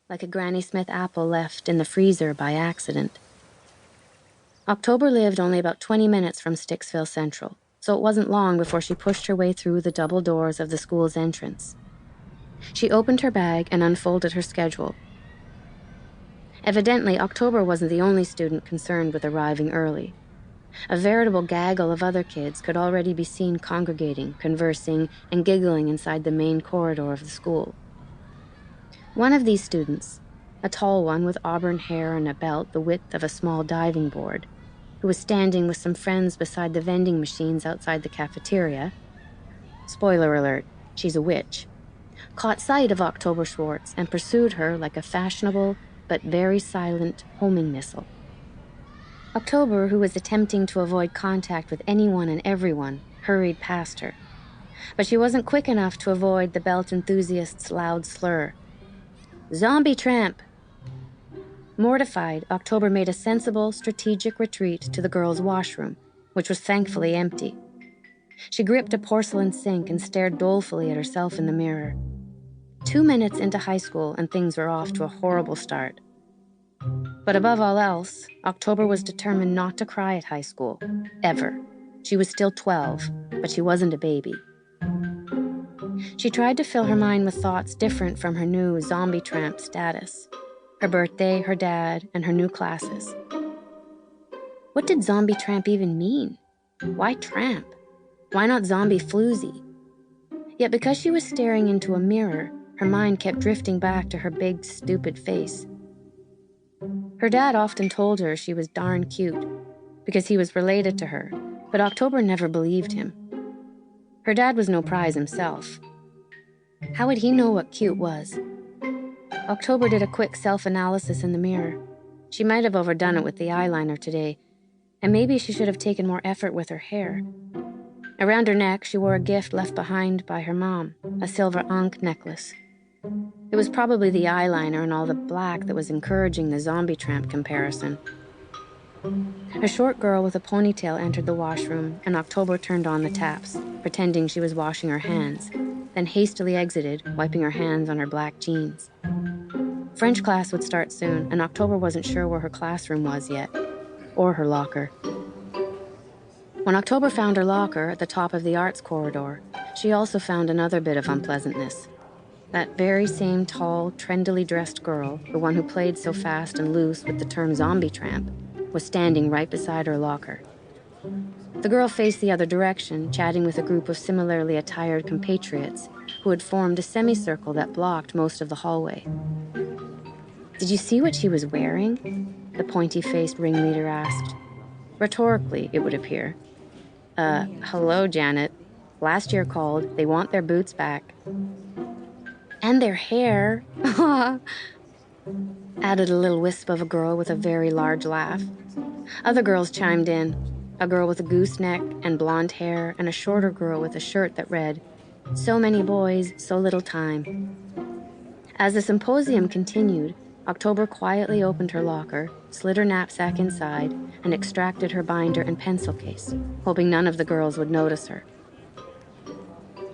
like a Granny Smith apple left in the freezer by accident. October lived only about 20 minutes from Sticksville Central, so it wasn't long before she pushed her way through the double doors of the school's entrance. She opened her bag and unfolded her schedule. Evidently, October wasn't the only student concerned with arriving early. A veritable gaggle of other kids could already be seen congregating, conversing, and giggling inside the main corridor of the school. One of these students, a tall one with auburn hair and a belt the width of a small diving board, who was standing with some friends beside the vending machines outside the cafeteria — spoiler alert, she's a witch — caught sight of October Schwartz and pursued her like a fashionable but very silent homing missile. October, who was attempting to avoid contact with anyone and everyone, hurried past her. But she wasn't quick enough to avoid the belt enthusiast's loud slur. "Zombie tramp!" Mortified, October made a sensible, strategic retreat to the girls' washroom, which was thankfully empty. She gripped a porcelain sink and stared dolefully at herself in the mirror. 2 minutes into high school and things were off to a horrible start. But above all else, October was determined not to cry at high school, ever. She was still 12, but she wasn't a baby. She tried to fill her mind with thoughts different from her new zombie tramp status. Her birthday, her dad, and her new classes. What did zombie tramp even mean? Why tramp? Why not zombie floozy? Yet because she was staring into a mirror, her mind kept drifting back to her big, stupid face. Her dad often told her she was darn cute, because he was related to her, but October never believed him. Her dad was no prize himself. How would he know what cute was? October did a quick self-analysis in the mirror. She might have overdone it with the eyeliner today, and maybe she should have taken more effort with her hair. Around her neck, she wore a gift left behind by her mom, a silver ankh necklace. It was probably the eyeliner and all the black that was encouraging the zombie tramp comparison. A short girl with a ponytail entered the washroom, and October turned on the taps, pretending she was washing her hands, then hastily exited, wiping her hands on her black jeans. French class would start soon, and October wasn't sure where her classroom was yet, or her locker. When October found her locker at the top of the arts corridor, she also found another bit of unpleasantness. That very same tall, trendily dressed girl, the one who played so fast and loose with the term zombie tramp, was standing right beside her locker. The girl faced the other direction, chatting with a group of similarly attired compatriots who had formed a semicircle that blocked most of the hallway. "Did you see what she was wearing?" the pointy-faced ringleader asked. Rhetorically, it would appear. Hello, Janet. Last year called. They want their boots back." "And their hair," added a little wisp of a girl with a very large laugh. Other girls chimed in, a girl with a gooseneck and blonde hair, and a shorter girl with a shirt that read, "So many boys, so little time." As the symposium continued, October quietly opened her locker, slid her knapsack inside, and extracted her binder and pencil case, hoping none of the girls would notice her.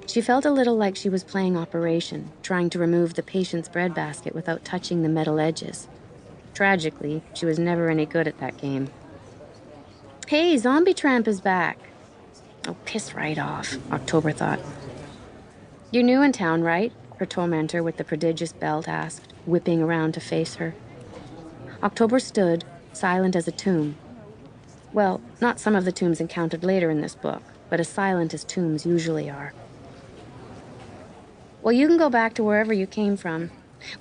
She felt a little like she was playing Operation, trying to remove the patient's breadbasket without touching the metal edges. Tragically, she was never any good at that game. "Hey, Zombie Tramp is back." "Oh, piss right off," October thought. "You're new in town, right?" her tormentor with the prodigious belt asked, whipping around to face her. October stood, silent as a tomb. Well, not some of the tombs encountered later in this book, but as silent as tombs usually are. "Well, you can go back to wherever you came from.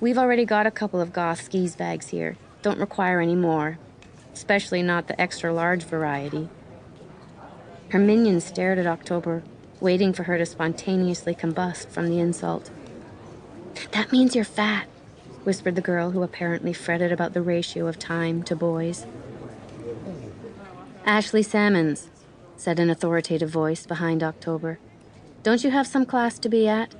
We've already got a couple of goth skis bags here. Don't require any more. Especially not the extra-large variety." Her minions stared at October, waiting for her to spontaneously combust from the insult. "That means you're fat," whispered the girl who apparently fretted about the ratio of time to boys. "Ashley Salmons," said an authoritative voice behind October. "Don't you have some class to be at?"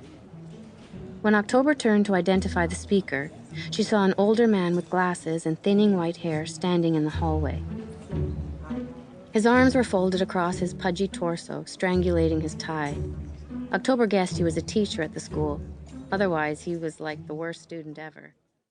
When October turned to identify the speaker, she saw an older man with glasses and thinning white hair standing in the hallway. His arms were folded across his pudgy torso, strangulating his tie. October guessed he was a teacher at the school. Otherwise, he was like the worst student ever.